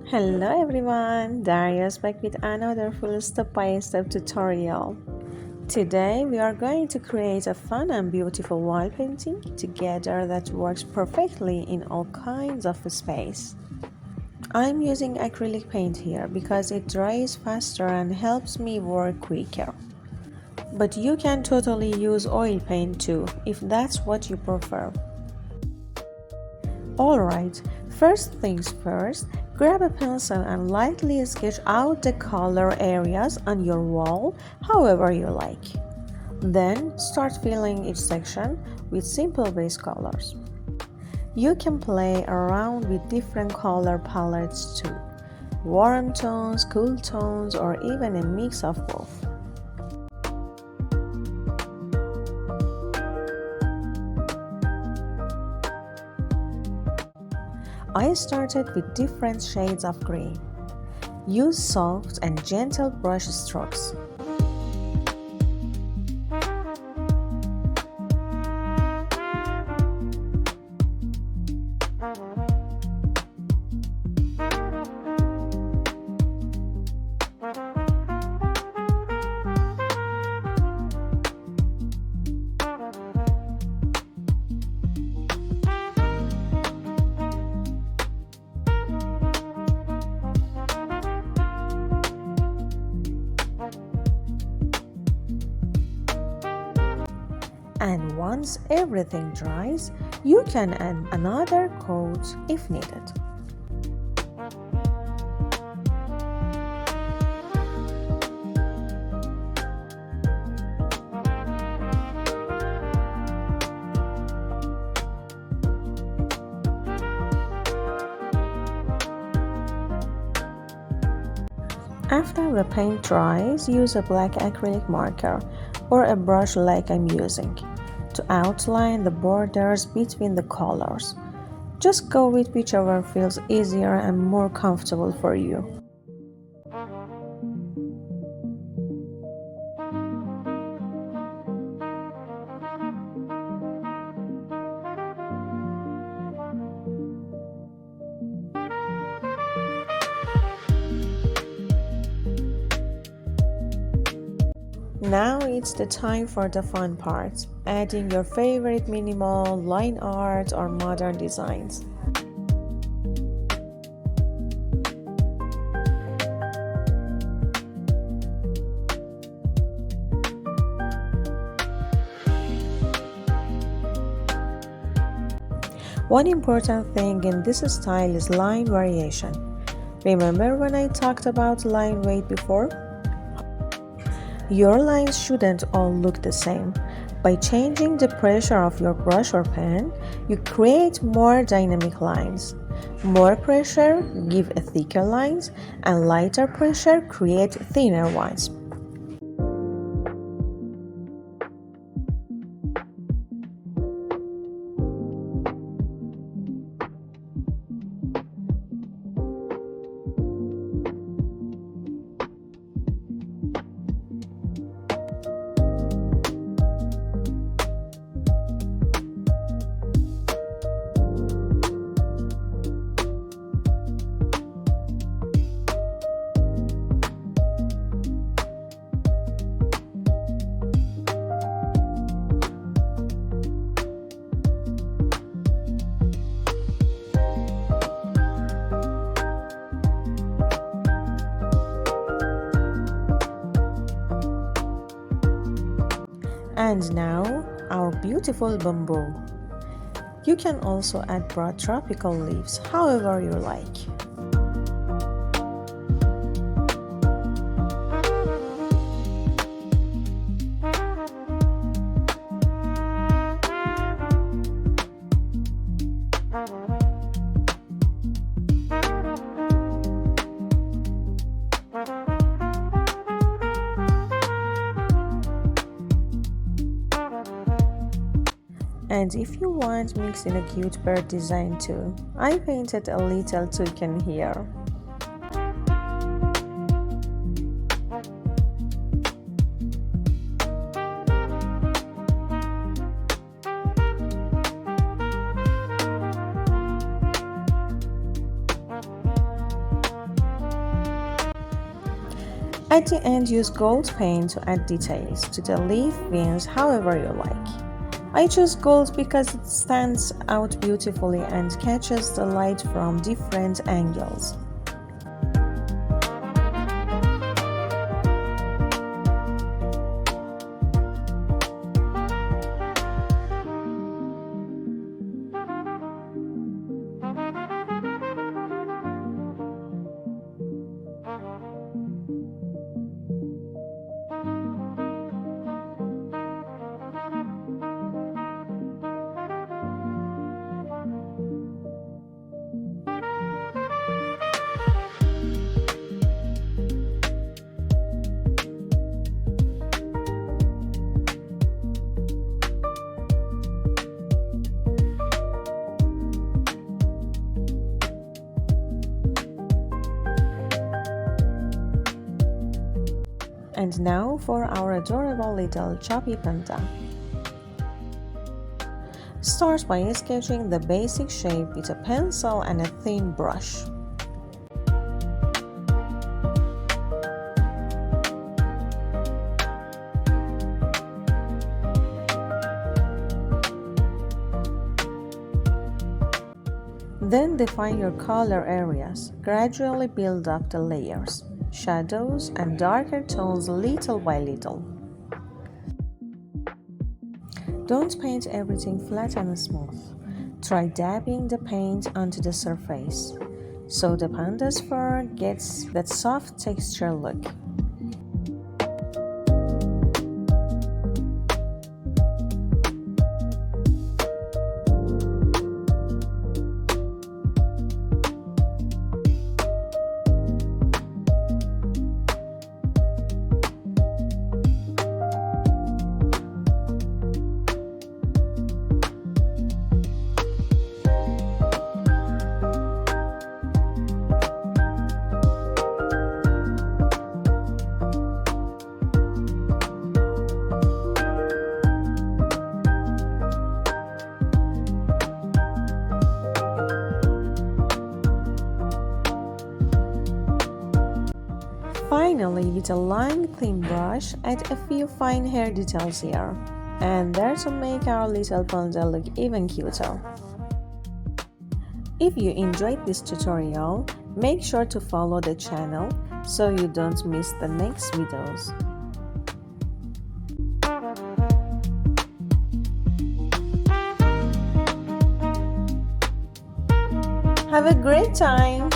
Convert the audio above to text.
Hello everyone, Darius back with another full step-by-step tutorial. Today we are going to create a fun and beautiful wall painting together that works perfectly in all kinds of space. I'm using acrylic paint here because it dries faster and helps me work quicker. But you can totally use oil paint too if that's what you prefer. Alright, first things first, grab a pencil and lightly sketch out the color areas on your wall however you like. Then start filling each section with simple base colors. You can play around with different color palettes too, warm tones, cool tones, or even a mix of both. I started with different shades of green. Use soft and gentle brush strokes. And once everything dries, you can add another coat if needed. After the paint dries, use a black acrylic marker or a brush like I'm using to outline the borders between the colors. Just go with whichever feels easier and more comfortable for you. Now it's the time for the fun part, adding your favorite minimal, line art or modern designs. One important thing in this style is line variation. Remember when I talked about line weight before? Your lines shouldn't all look the same. By changing the pressure of your brush or pen, you create more dynamic lines. More pressure give a thicker lines, and lighter pressure create thinner ones. And now, our beautiful bamboo. You can also add broad tropical leaves, however you like. And if you want, mix in a cute bird design too. I painted a little toucan here. At the end, use gold paint to add details to the leaf veins however you like. I choose gold because it stands out beautifully and catches the light from different angles. And now for our adorable little chubby panda. Start by sketching the basic shape with a pencil and a thin brush. Then define your color areas. Gradually build up the layers, shadows, and darker tones little by little. Don't paint everything flat and smooth. Try dabbing the paint onto the surface, so the panda's fur gets that soft texture look. Finally, with a long thin brush, add a few fine hair details here and there to make our little panda look even cuter. If you enjoyed this tutorial, make sure to follow the channel so you don't miss the next videos. Have a great time!